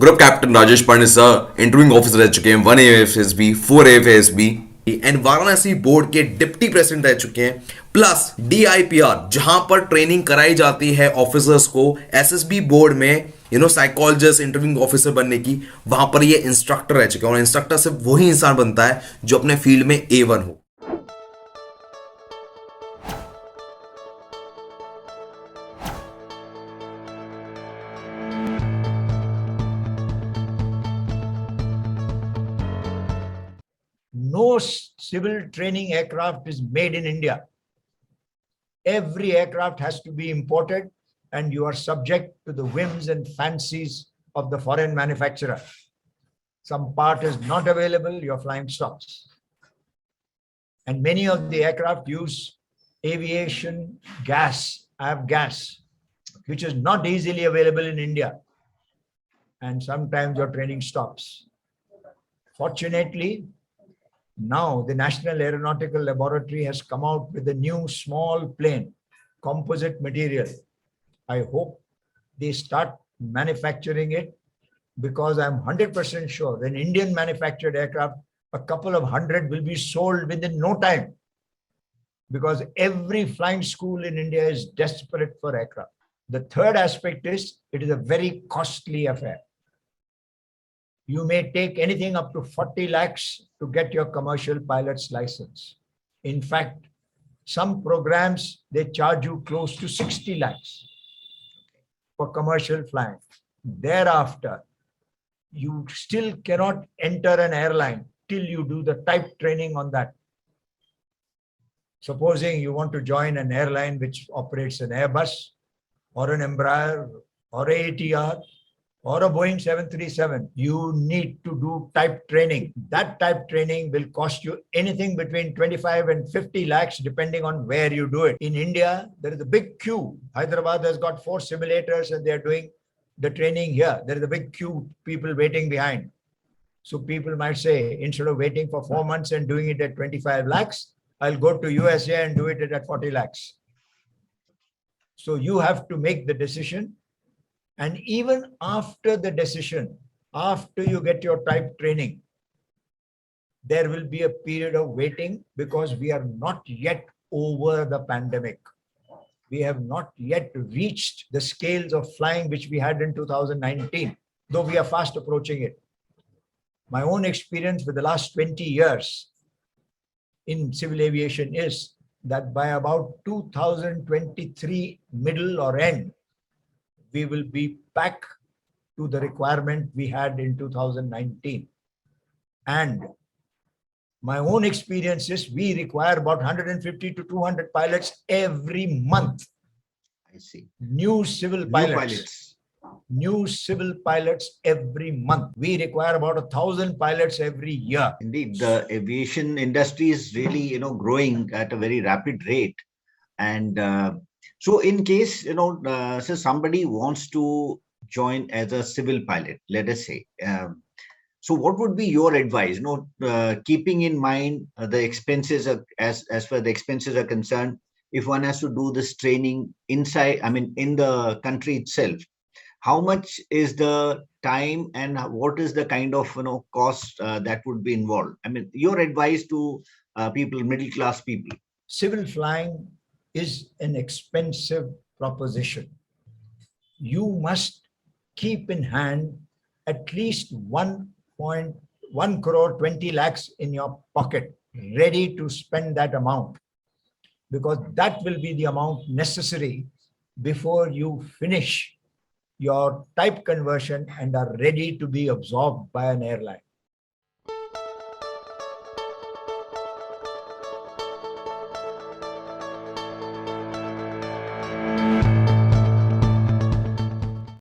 Group captain Rajesh Pandey sir interviewing officer रह चुके हैं 1 AFSB 4 AFSB and Varanasi board के डिप्टी प्रेसिडेंट रह चुके हैं, प्लस DIPR जहां पर ट्रेनिंग कराई जाती है ऑफिसर्स को SSB बोर्ड में साइकोलॉजिस्ट इंटरव्यूइंग ऑफिसर बनने की, वहां पर ये इंस्ट्रक्टर रह चुके हैं। और इंस्ट्रक्टर सिर्फ वही इंसान बनता है जो अपने फील्ड में A1 हो। No civil training aircraft is made in India. Every aircraft has to be imported, and you are subject to the whims and fancies of the foreign manufacturer. Some part is not available, your flying stops. And many of the aircraft use aviation gas, avgas, which is not easily available in India. And sometimes your training stops. Fortunately, now the National Aeronautical Laboratory has come out with a new small plane, composite material. I hope they start manufacturing it, because I'm 100% sure an Indian manufactured aircraft, a couple of hundred will be sold within no time, because every flying school in India is desperate for aircraft. The third aspect is it is a very costly affair. You may take anything up to 40 lakhs to get your commercial pilot's license. In fact, some programs, they charge you close to 60 lakhs for commercial flying. Thereafter, you still cannot enter an airline till you do the type training on that. Supposing you want to join an airline which operates an Airbus or an Embraer or a ATR or a Boeing 737, you need to do type training. That type training will cost you anything between 25 and 50 lakhs, depending on where you do it. In India, there is a big queue. Hyderabad has got 4 simulators and they're doing the training here. There is a big queue, people waiting behind. So people might say, instead of waiting for 4 months and doing it at 25 lakhs, I'll go to USA and do it at 40 lakhs. So you have to make the decision. And even after the decision, after you get your type training, there will be a period of waiting, because we are not yet over the pandemic. We have not yet reached the scales of flying which we had in 2019, though we are fast approaching it. My own experience with the last 20 years in civil aviation is that by about 2023 middle or end, we will be back to the requirement we had in 2019. And my own experience is we require about 150 to 200 pilots every month. I see. New civil pilots. New civil pilots every month. We require about 1,000 pilots every year. Indeed, the aviation industry is really, growing at a very rapid rate. And so in case, so somebody wants to join as a civil pilot, let us say, so what would be your advice, keeping in mind the expenses as far as the expenses are concerned, if one has to do this training inside, in the country itself, how much is the time and what is the kind of, cost that would be involved? Your advice to people, middle class people. Civil flying is an expensive proposition. You must keep in hand at least 1.1 crore 20 lakhs in your pocket, ready to spend that amount, because that will be the amount necessary before you finish your type conversion and are ready to be absorbed by an airline.